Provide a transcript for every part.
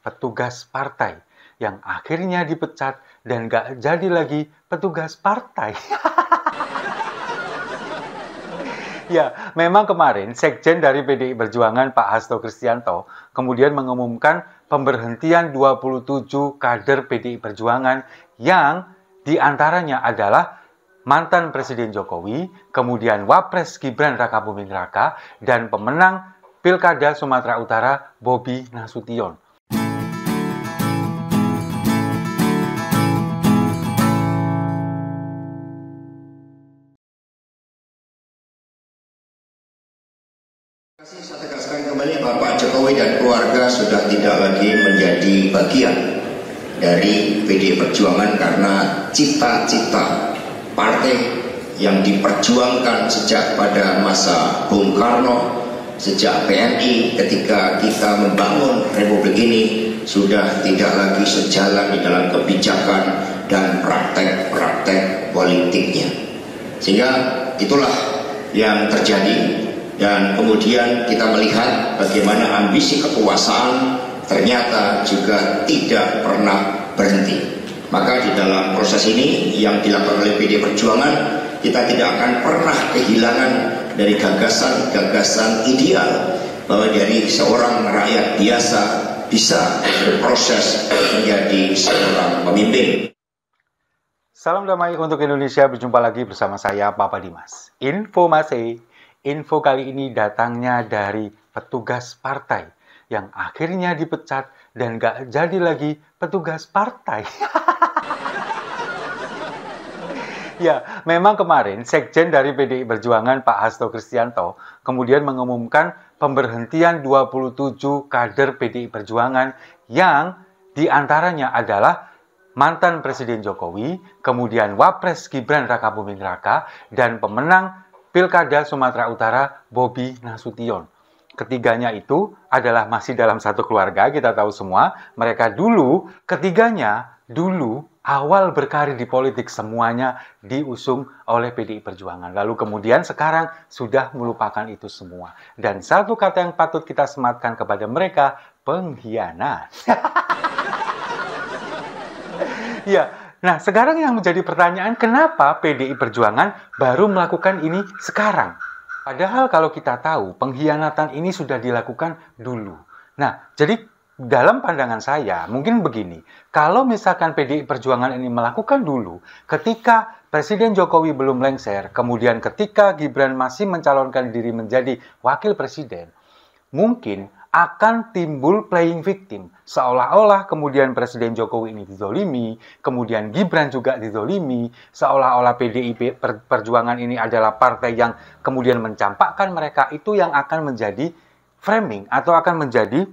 petugas partai yang akhirnya dipecat dan gak jadi lagi petugas partai. Ya, memang kemarin Sekjen dari PDI Perjuangan Pak Hasto Kristianto kemudian mengumumkan pemberhentian 27 kader PDI Perjuangan yang diantaranya adalah mantan Presiden Jokowi, kemudian Wapres Gibran Rakabuming Raka, dan pemenang Pilkada Sumatera Utara Bobi Nasution. Saya tegaskan kembali bahwa Pak Jokowi dan keluarga sudah tidak lagi menjadi bagian dari PDI Perjuangan karena cita-cita partai yang diperjuangkan sejak pada masa Bung Karno, sejak PNI ketika kita membangun Republik ini sudah tidak lagi sejalan di dalam kebijakan dan praktek-praktek politiknya. Sehingga itulah yang terjadi. Dan kemudian kita melihat bagaimana ambisi kekuasaan ternyata juga tidak pernah berhenti. Maka di dalam proses ini yang dilakukan oleh PDI Perjuangan, kita tidak akan pernah kehilangan dari gagasan-gagasan ideal bahwa dari seorang rakyat biasa bisa berproses menjadi seorang pemimpin. Salam damai untuk Indonesia, berjumpa lagi bersama saya Papa Dimas. Info kali ini datangnya dari petugas partai yang akhirnya dipecat dan gak jadi lagi petugas partai. Ya, memang kemarin Sekjen dari PDI Perjuangan Pak Hasto Kristianto kemudian mengumumkan pemberhentian 27 kader PDI Perjuangan yang diantaranya adalah mantan Presiden Jokowi, kemudian Wapres Gibran Rakabuming Raka, dan pemenang Pilkada Sumatera Utara Bobi Nasution. Ketiganya itu adalah masih dalam satu keluarga, kita tahu semua. Mereka ketiganya dulu awal berkarir di politik semuanya diusung oleh PDI Perjuangan. Lalu kemudian sekarang sudah melupakan itu semua. Dan satu kata yang patut kita sematkan kepada mereka, pengkhianat. Ya, nah sekarang yang menjadi pertanyaan, kenapa PDI Perjuangan baru melakukan ini sekarang? Padahal kalau kita tahu, pengkhianatan ini sudah dilakukan dulu. Nah, jadi dalam pandangan saya, mungkin begini, kalau misalkan PDI Perjuangan ini melakukan dulu, ketika Presiden Jokowi belum lengser, kemudian ketika Gibran masih mencalonkan diri menjadi wakil presiden, mungkin akan timbul playing victim. Seolah-olah kemudian Presiden Jokowi ini dizolimi, kemudian Gibran juga dizolimi, seolah-olah PDI Perjuangan ini adalah partai yang kemudian mencampakkan mereka. Itu yang akan menjadi framing atau akan menjadi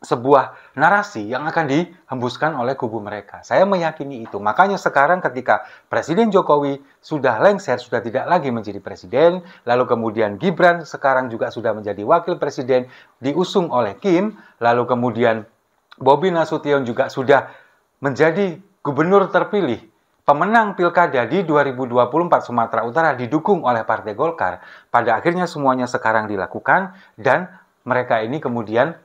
sebuah narasi yang akan dihembuskan oleh kubu mereka. Saya meyakini itu. Makanya sekarang ketika Presiden Jokowi sudah lengser, sudah tidak lagi menjadi presiden, lalu kemudian Gibran sekarang juga sudah menjadi wakil presiden, diusung oleh Kim, lalu kemudian Bobi Nasution juga sudah menjadi gubernur terpilih, pemenang pilkada di 2024 Sumatera Utara didukung oleh Partai Golkar. Pada akhirnya semuanya sekarang dilakukan dan mereka ini kemudian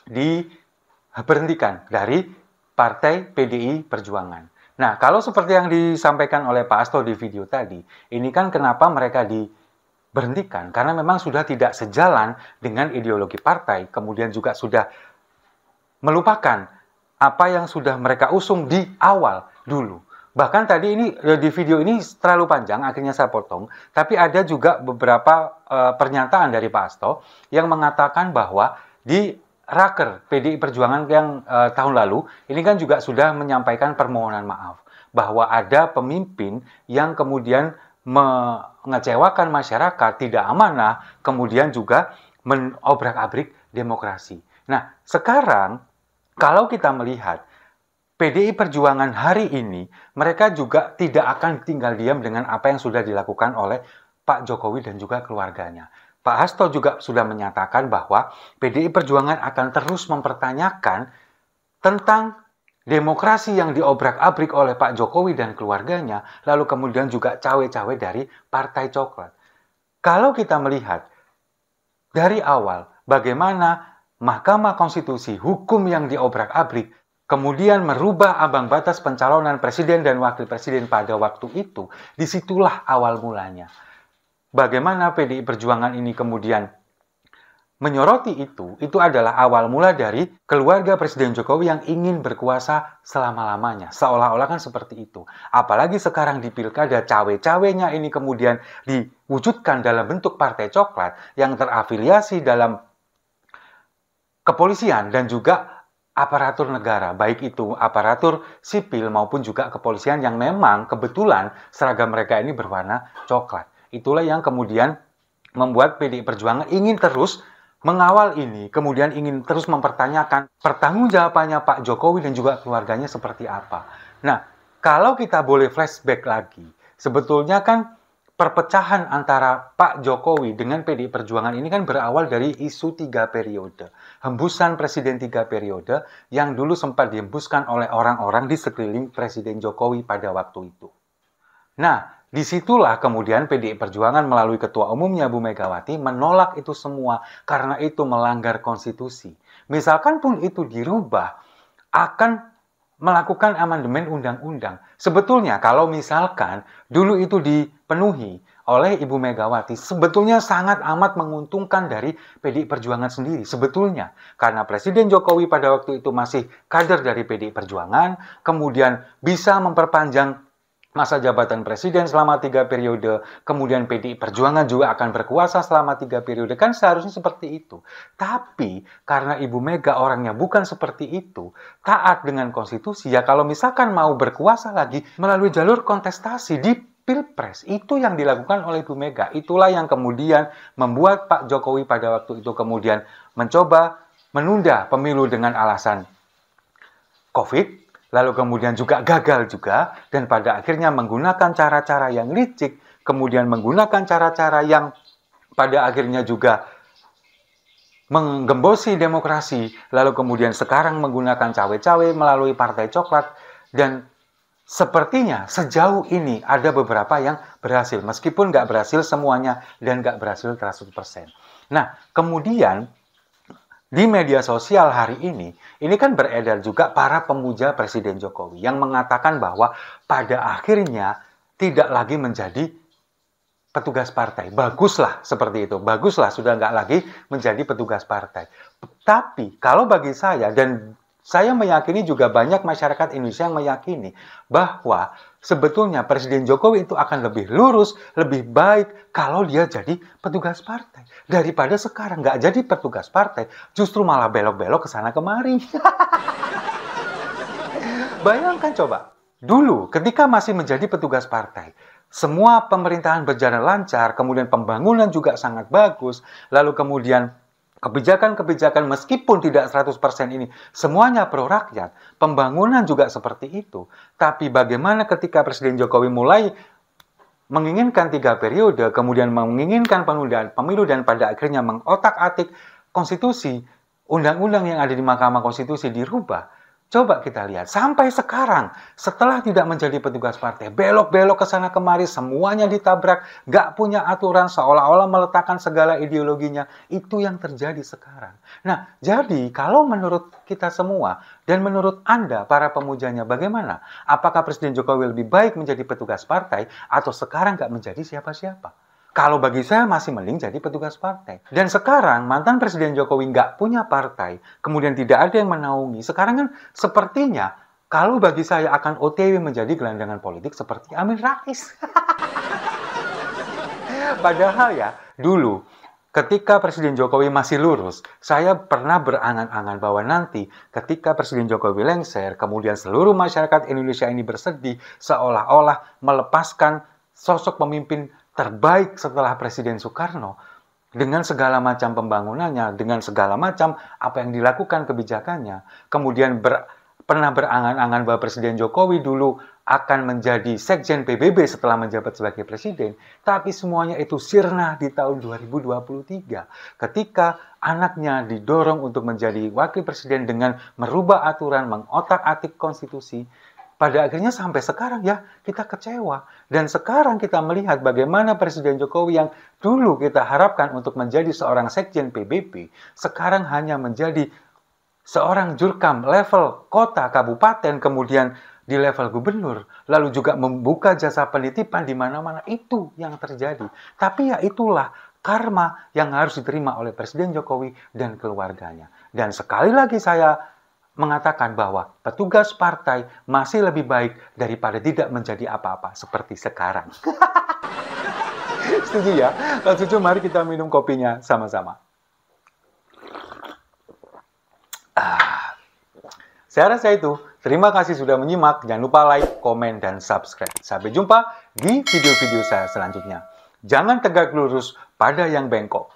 diberhentikan dari Partai PDI Perjuangan. Nah, kalau seperti yang disampaikan oleh Pak Hasto di video tadi, ini kan kenapa mereka diberhentikan? Karena memang sudah tidak sejalan dengan ideologi partai, kemudian juga sudah melupakan apa yang sudah mereka usung di awal dulu. Bahkan tadi ini di video ini terlalu panjang, akhirnya saya potong, tapi ada juga beberapa pernyataan dari Pak Hasto yang mengatakan bahwa di Raker PDI Perjuangan yang tahun lalu, ini kan juga sudah menyampaikan permohonan maaf bahwa ada pemimpin yang kemudian mengecewakan masyarakat, tidak amanah, kemudian juga menobrak-abrik demokrasi. Nah, sekarang kalau kita melihat PDI Perjuangan hari ini, mereka juga tidak akan tinggal diam dengan apa yang sudah dilakukan oleh Pak Jokowi dan juga keluarganya. Pak Hasto juga sudah menyatakan bahwa PDI Perjuangan akan terus mempertanyakan tentang demokrasi yang diobrak-abrik oleh Pak Jokowi dan keluarganya, lalu kemudian juga cawe-cawe dari Partai Coklat. Kalau kita melihat dari awal bagaimana Mahkamah Konstitusi, hukum yang diobrak-abrik, kemudian merubah ambang batas pencalonan presiden dan wakil presiden pada waktu itu, disitulah awal mulanya. Bagaimana PDI Perjuangan ini kemudian menyoroti itu adalah awal mula dari keluarga Presiden Jokowi yang ingin berkuasa selama-lamanya. Seolah-olah kan seperti itu. Apalagi sekarang di pilkada, cawe-cawenya ini kemudian diwujudkan dalam bentuk partai coklat yang terafiliasi dalam kepolisian dan juga aparatur negara, baik itu aparatur sipil maupun juga kepolisian yang memang kebetulan seragam mereka ini berwarna coklat. Itulah yang kemudian membuat PDI Perjuangan ingin terus mengawal ini, kemudian ingin terus mempertanyakan pertanggungjawabannya Pak Jokowi dan juga keluarganya seperti apa. Nah, kalau kita boleh flashback lagi, sebetulnya kan perpecahan antara Pak Jokowi dengan PDI Perjuangan ini kan berawal dari isu 3 periode. Hembusan Presiden 3 periode yang dulu sempat dihembuskan oleh orang-orang di sekeliling Presiden Jokowi pada waktu itu. Nah, disitulah kemudian PDI Perjuangan melalui Ketua Umumnya Bu Megawati menolak itu semua karena itu melanggar konstitusi. Misalkan pun itu dirubah, akan melakukan amandemen undang-undang. Sebetulnya kalau misalkan dulu itu dipenuhi oleh Ibu Megawati, sebetulnya sangat amat menguntungkan dari PDI Perjuangan sendiri. Sebetulnya, karena Presiden Jokowi pada waktu itu masih kader dari PDI Perjuangan, kemudian bisa memperpanjang masa jabatan presiden selama 3 periode, kemudian PDI Perjuangan juga akan berkuasa selama 3 periode, kan seharusnya seperti itu. Tapi, karena Ibu Mega orangnya bukan seperti itu, taat dengan konstitusi, ya kalau misalkan mau berkuasa lagi melalui jalur kontestasi di Pilpres, itu yang dilakukan oleh Ibu Mega. Itulah yang kemudian membuat Pak Jokowi pada waktu itu kemudian mencoba menunda pemilu dengan alasan COVID, lalu kemudian juga gagal juga, dan pada akhirnya menggunakan cara-cara yang licik, kemudian menggunakan cara-cara yang pada akhirnya juga menggembosi demokrasi, lalu kemudian sekarang menggunakan cawe-cawe melalui partai coklat, dan sepertinya sejauh ini ada beberapa yang berhasil, meskipun nggak berhasil semuanya dan nggak berhasil 100%. Nah, kemudian di media sosial hari ini kan beredar juga para pemuja Presiden Jokowi yang mengatakan bahwa pada akhirnya tidak lagi menjadi petugas partai. Baguslah seperti itu. Baguslah sudah nggak lagi menjadi petugas partai. Tapi kalau bagi saya, dan saya meyakini juga banyak masyarakat Indonesia yang meyakini bahwa sebetulnya Presiden Jokowi itu akan lebih lurus, lebih baik kalau dia jadi petugas partai. Daripada sekarang nggak jadi petugas partai, justru malah belok-belok ke sana kemari. Bayangkan coba, dulu ketika masih menjadi petugas partai, semua pemerintahan berjalan lancar, kemudian pembangunan juga sangat bagus, lalu kemudian kebijakan-kebijakan meskipun tidak 100% ini semuanya pro rakyat, pembangunan juga seperti itu. Tapi bagaimana ketika Presiden Jokowi mulai menginginkan 3 periode, kemudian menginginkan penundaan pemilu dan pada akhirnya mengotak-atik konstitusi, undang-undang yang ada di Mahkamah Konstitusi dirubah. Coba kita lihat, sampai sekarang, setelah tidak menjadi petugas partai, belok-belok ke sana kemari, semuanya ditabrak, nggak punya aturan, seolah-olah meletakkan segala ideologinya. Itu yang terjadi sekarang. Nah, jadi kalau menurut kita semua, dan menurut Anda, para pemujanya, bagaimana? Apakah Presiden Jokowi lebih baik menjadi petugas partai, atau sekarang nggak menjadi siapa-siapa? Kalau bagi saya masih mending jadi petugas partai. Dan sekarang mantan Presiden Jokowi nggak punya partai, kemudian tidak ada yang menaungi. Sekarang kan sepertinya kalau bagi saya akan OTW menjadi gelandangan politik seperti Amin Rais. Padahal ya, dulu ketika Presiden Jokowi masih lurus, saya pernah berangan-angan bahwa nanti ketika Presiden Jokowi lengser, kemudian seluruh masyarakat Indonesia ini bersedih seolah-olah melepaskan sosok pemimpin terbaik setelah Presiden Soekarno dengan segala macam pembangunannya, dengan segala macam apa yang dilakukan kebijakannya. Kemudian pernah berangan-angan bahwa Presiden Jokowi dulu akan menjadi Sekjen PBB setelah menjabat sebagai Presiden. Tapi semuanya itu sirna di tahun 2023 ketika anaknya didorong untuk menjadi Wakil Presiden dengan merubah aturan, mengotak-atik konstitusi. pada akhirnya sampai sekarang ya kita kecewa. Dan sekarang kita melihat bagaimana Presiden Jokowi yang dulu kita harapkan untuk menjadi seorang sekjen PBB, sekarang hanya menjadi seorang jurkam level kota, kabupaten, kemudian di level gubernur, lalu juga membuka jasa penitipan di mana-mana. Itu yang terjadi. Tapi ya itulah karma yang harus diterima oleh Presiden Jokowi dan keluarganya. Dan sekali lagi saya mengatakan bahwa petugas partai masih lebih baik daripada tidak menjadi apa-apa seperti sekarang. Setuju ya? Kalau setuju, mari kita minum kopinya sama-sama. Saya rasa itu. Terima kasih sudah menyimak. Jangan lupa like, komen, dan subscribe. Sampai jumpa di video-video saya selanjutnya. Jangan tegak lurus pada yang bengkok.